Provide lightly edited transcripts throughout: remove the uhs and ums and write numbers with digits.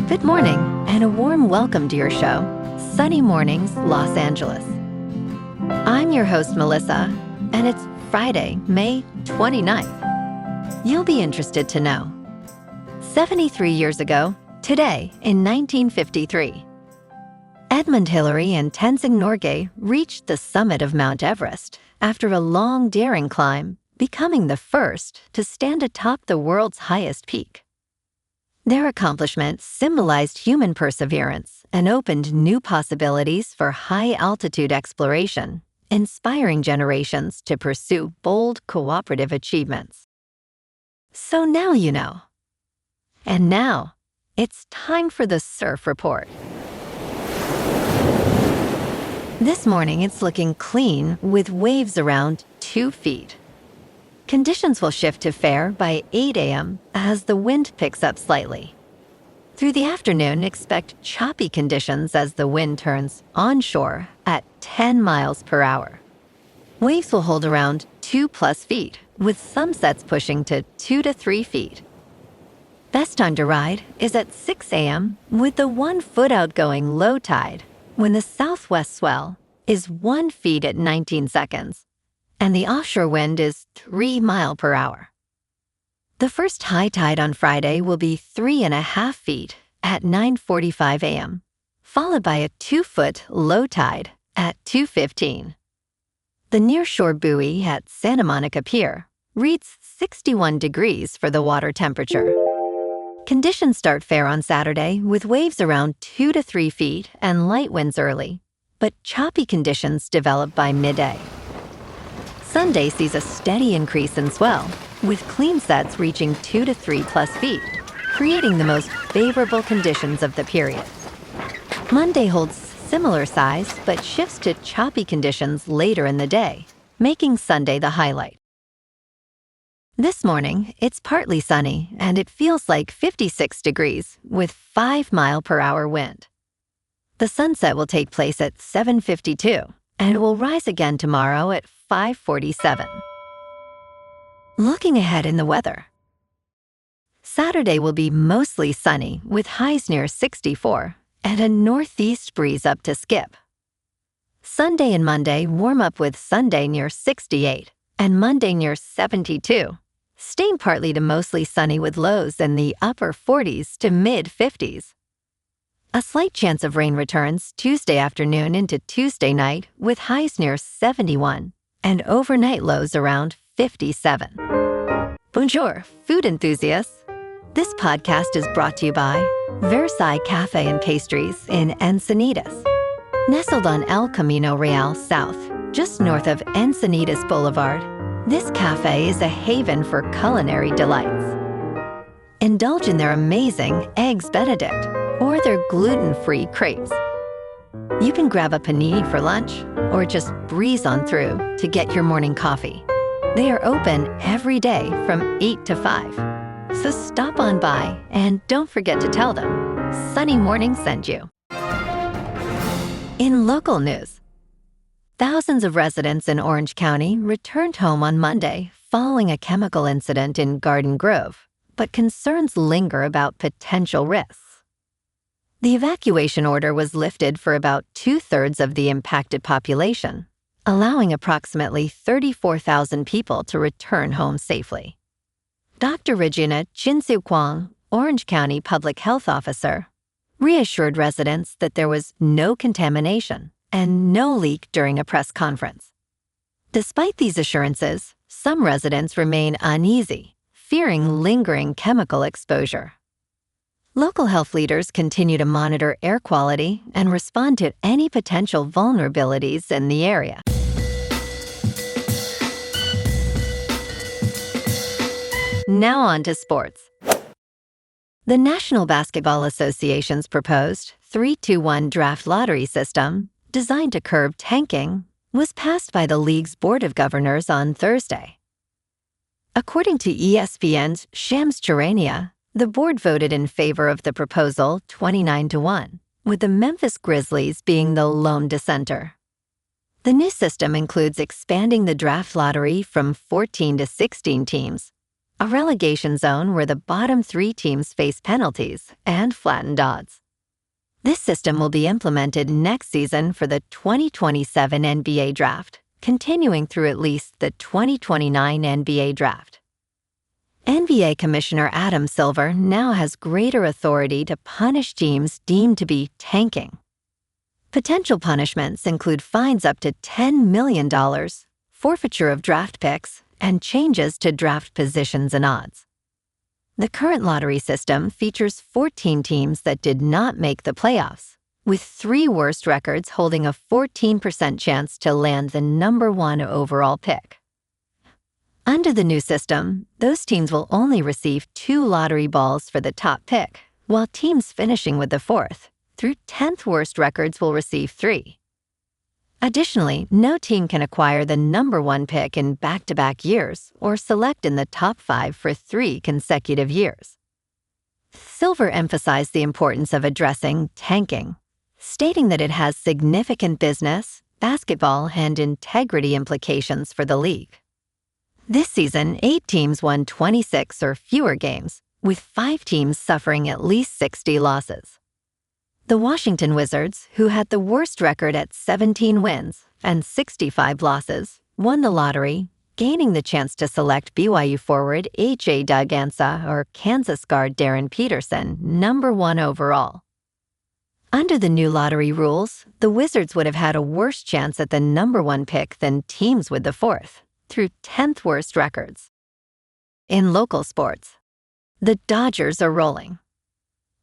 Good morning, and a warm welcome to your show, Sunny Mornings, Los Angeles. I'm your host, Melissa, and it's Friday, May 29th. You'll be interested to know. 73 years ago, today in 1953, Edmund Hillary and Tenzing Norgay reached the summit of Mount Everest after a long, daring climb, becoming the first to stand atop the world's highest peak. Their accomplishment symbolized human perseverance and opened new possibilities for high-altitude exploration, inspiring generations to pursue bold cooperative achievements. So now you know. And now, it's time for the Surf Report. This morning, it's looking clean with waves around 2 feet. Conditions will shift to fair by 8 a.m. as the wind picks up slightly. Through the afternoon, expect choppy conditions as the wind turns onshore at 10 miles per hour. Waves will hold around 2+ feet, with sunsets pushing to 2 to 3 feet. Best time to ride is at 6 a.m. with the 1 foot outgoing low tide, when the southwest swell is 1 foot at 19 seconds, and the offshore wind is 3 miles per hour. The first high tide on Friday will be 3.5 feet at 9:45 a.m., followed by a 2-foot low tide at 2:15. The nearshore buoy at Santa Monica Pier reads 61 degrees for the water temperature. Conditions start fair on Saturday with waves around 2 to 3 feet and light winds early, but choppy conditions develop by midday. Sunday sees a steady increase in swell, with clean sets reaching 2 to 3+ feet, creating the most favorable conditions of the period. Monday holds similar size, but shifts to choppy conditions later in the day, making Sunday the highlight. This morning, it's partly sunny, and it feels like 56 degrees with 5 mile per hour wind. The sunset will take place at 7:52, and it will rise again tomorrow at 5:47. Looking ahead in the weather. Saturday will be mostly sunny with highs near 64 and a northeast breeze up to Skip. Sunday and Monday warm up with Sunday near 68 and Monday near 72, staying partly to mostly sunny with lows in the upper 40s to mid-50s. A slight chance of rain returns Tuesday afternoon into Tuesday night with highs near 71 and overnight lows around 57. Bonjour, food enthusiasts. This podcast is brought to you by Versailles Cafe and Pastries in Encinitas. Nestled on El Camino Real South, just north of Encinitas Boulevard, this cafe is a haven for culinary delights. Indulge in their amazing Eggs Benedict or their gluten-free crepes. You can grab a panini for lunch or just breeze on through to get your morning coffee. They are open every day from 8 to 5. So stop on by and don't forget to tell them Sunny Morning sent you. In local news, thousands of residents in Orange County returned home on Monday following a chemical incident in Garden Grove, but concerns linger about potential risks. The evacuation order was lifted for about 2/3 of the impacted population, allowing approximately 34,000 people to return home safely. Dr. Regina Chinsu Kwong, Orange County Public Health Officer, reassured residents that there was no contamination and no leak during a press conference. Despite these assurances, some residents remain uneasy, fearing lingering chemical exposure. Local health leaders continue to monitor air quality and respond to any potential vulnerabilities in the area. Now on to sports. The National Basketball Association's proposed 3-2-1 draft lottery system, designed to curb tanking, was passed by the league's Board of Governors on Thursday. According to ESPN's Shams Charania, the board voted in favor of the proposal 29-1, with the Memphis Grizzlies being the lone dissenter. The new system includes expanding the draft lottery from 14 to 16 teams, a relegation zone where the bottom 3 teams face penalties and flattened odds. This system will be implemented next season for the 2027 NBA draft, continuing through at least the 2029 NBA draft. NBA Commissioner Adam Silver now has greater authority to punish teams deemed to be tanking. Potential punishments include fines up to $10 million, forfeiture of draft picks, and changes to draft positions and odds. The current lottery system features 14 teams that did not make the playoffs, with 3 worst records holding a 14% chance to land the number 1 overall pick. Under the new system, those teams will only receive 2 lottery balls for the top pick, while teams finishing with the 4th, through 10th worst records will receive 3. Additionally, no team can acquire the number 1 pick in back-to-back years or select in the top 5 for 3 consecutive years. Silver emphasized the importance of addressing tanking, stating that it has significant business, basketball, and integrity implications for the league. This season, 8 teams won 26 or fewer games, with 5 teams suffering at least 60 losses. The Washington Wizards, who had the worst record at 17 wins and 65 losses, won the lottery, gaining the chance to select BYU forward H.A. Doug Ansa or Kansas guard Darren Peterson, number 1 overall. Under the new lottery rules, the Wizards would have had a worse chance at the number 1 pick than teams with the 4th, through 10th worst records. In local sports, the Dodgers are rolling.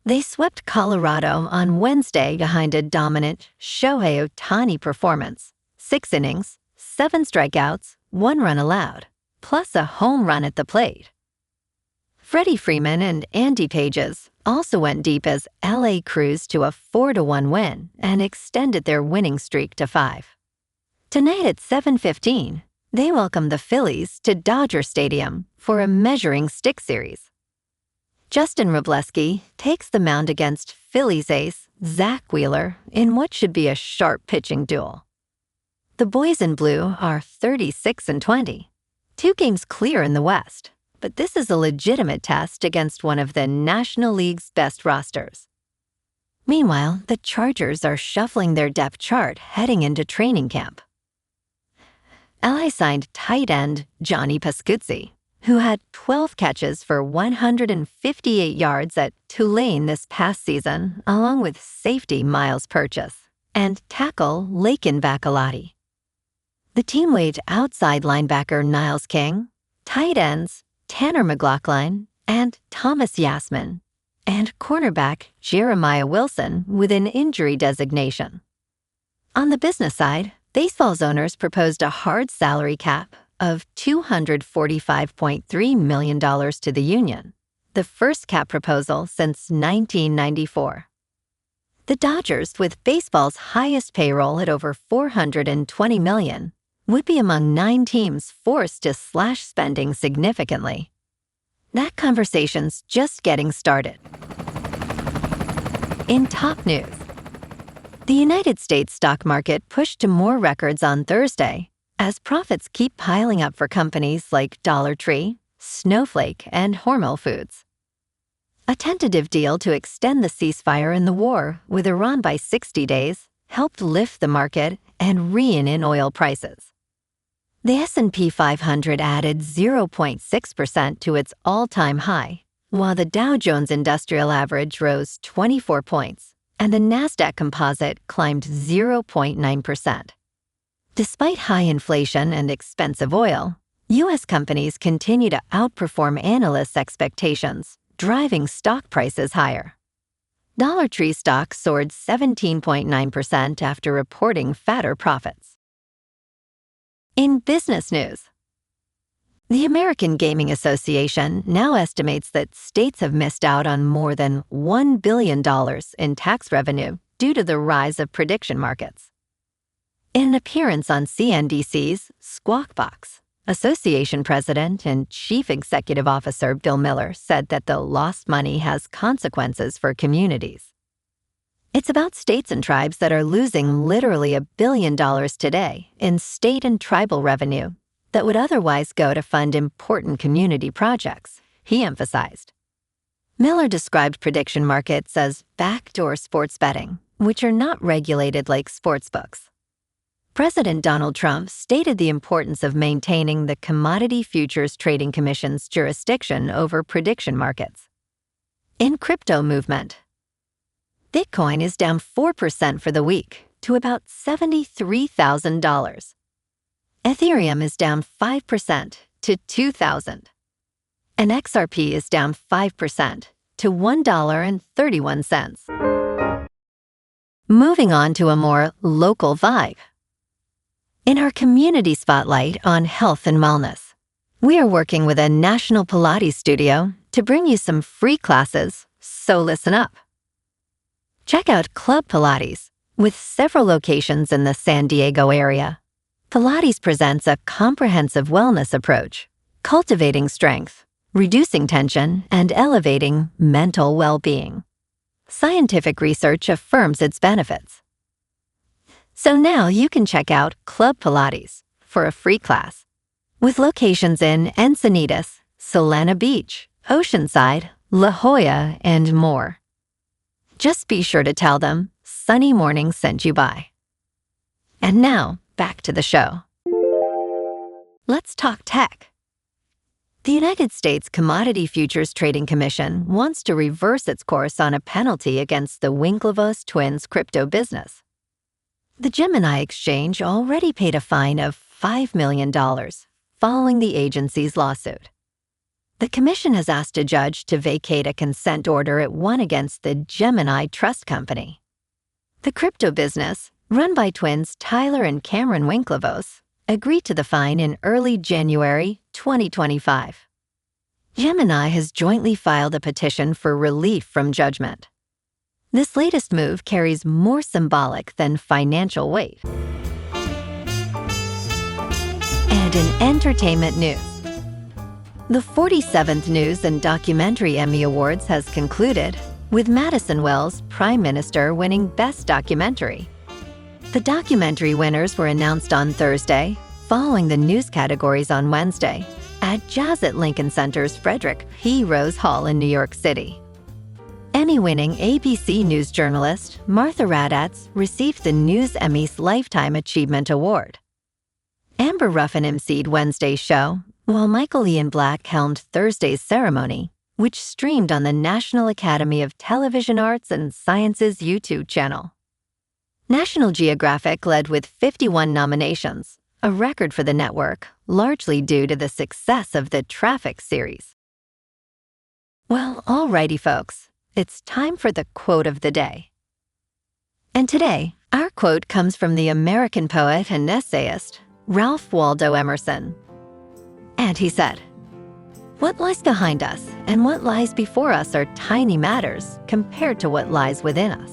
They swept Colorado on Wednesday behind a dominant Shohei Ohtani performance, 6 innings, 7 strikeouts, 1 run allowed, plus a home run at the plate. Freddie Freeman and Andy Pages also went deep as LA cruised to a 4-1 win and extended their winning streak to 5. Tonight at 7:15, they welcome the Phillies to Dodger Stadium for a measuring stick series. Justin Wrobleski takes the mound against Phillies ace Zach Wheeler in what should be a sharp pitching duel. The boys in blue are 36-20, 2 games clear in the West, but this is a legitimate test against one of the National League's best rosters. Meanwhile, the Chargers are shuffling their depth chart heading into training camp. LA signed tight end Johnny Pascuzzi, who had 12 catches for 158 yards at Tulane this past season, along with safety Miles Purchase and tackle Laken Bacalati. The team waived outside linebacker Niles King, tight ends Tanner McLaughlin and Thomas Yasmin, and cornerback Jeremiah Wilson with an injury designation. On the business side, baseball's owners proposed a hard salary cap of $245.3 million to the union, the first cap proposal since 1994. The Dodgers, with baseball's highest payroll at over $420 million, would be among 9 teams forced to slash spending significantly. That conversation's just getting started. In top news, the United States stock market pushed to more records on Thursday as profits keep piling up for companies like Dollar Tree, Snowflake, and Hormel Foods. A tentative deal to extend the ceasefire in the war with Iran by 60 days helped lift the market and rein in oil prices. The S&P 500 added 0.6% to its all-time high, while the Dow Jones Industrial Average rose 24 points, and the Nasdaq Composite climbed 0.9%. Despite high inflation and expensive oil, U.S. companies continue to outperform analysts' expectations, driving stock prices higher. Dollar Tree stock soared 17.9% after reporting fatter profits. In business news, the American Gaming Association now estimates that states have missed out on more than $1 billion in tax revenue due to the rise of prediction markets. In an appearance on CNBC's Squawk Box, Association President and Chief Executive Officer Bill Miller said that the lost money has consequences for communities. It's about states and tribes that are losing literally $1 billion today in state and tribal revenue that would otherwise go to fund important community projects, he emphasized. Miller described prediction markets as backdoor sports betting, which are not regulated like sportsbooks. President Donald Trump stated the importance of maintaining the Commodity Futures Trading Commission's jurisdiction over prediction markets. In crypto movement, Bitcoin is down 4% for the week to about $73,000. Ethereum is down 5% to $2,000. And XRP is down 5% to $1.31. Moving on to a more local vibe. In our community spotlight on health and wellness, we are working with a national Pilates studio to bring you some free classes, so listen up. Check out Club Pilates, with several locations in the San Diego area. Pilates presents a comprehensive wellness approach, cultivating strength, reducing tension, and elevating mental well-being. Scientific research affirms its benefits. So now you can check out Club Pilates for a free class, with locations in Encinitas, Solana Beach, Oceanside, La Jolla, and more. Just be sure to tell them Sunny Morning sent you by. And now, back to the show. Let's talk tech. The United States Commodity Futures Trading Commission wants to reverse its course on a penalty against the Winklevoss twins' crypto business. The Gemini exchange already paid a fine of $5 million following the agency's lawsuit. The commission has asked a judge to vacate a consent order it won against the Gemini Trust Company. The crypto business, run by twins Tyler and Cameron Winklevoss, agreed to the fine in early January 2025. Gemini has jointly filed a petition for relief from judgment. This latest move carries more symbolic than financial weight. And in entertainment news, the 47th News and Documentary Emmy Awards has concluded, with Madison Wells' Prime Minister winning Best Documentary. The documentary winners were announced on Thursday, following the news categories on Wednesday, at Jazz at Lincoln Center's Frederick P. Rose Hall in New York City. Emmy-winning ABC News journalist Martha Raddatz received the News Emmy's Lifetime Achievement Award. Amber Ruffin emceed Wednesday's show, while Michael Ian Black helmed Thursday's ceremony, which streamed on the National Academy of Television Arts and Sciences YouTube channel. National Geographic led with 51 nominations, a record for the network, largely due to the success of the Traffic series. Well, alrighty folks, it's time for the quote of the day. And today, our quote comes from the American poet and essayist, Ralph Waldo Emerson. And he said, "What lies behind us and what lies before us are tiny matters compared to what lies within us."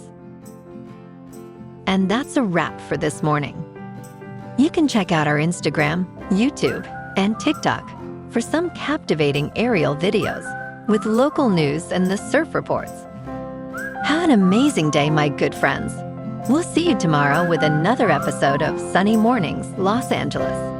And that's a wrap for this morning. You can check out our Instagram, YouTube, and TikTok for some captivating aerial videos with local news and the surf reports. Have an amazing day, my good friends. We'll see you tomorrow with another episode of Sunny Mornings, Los Angeles.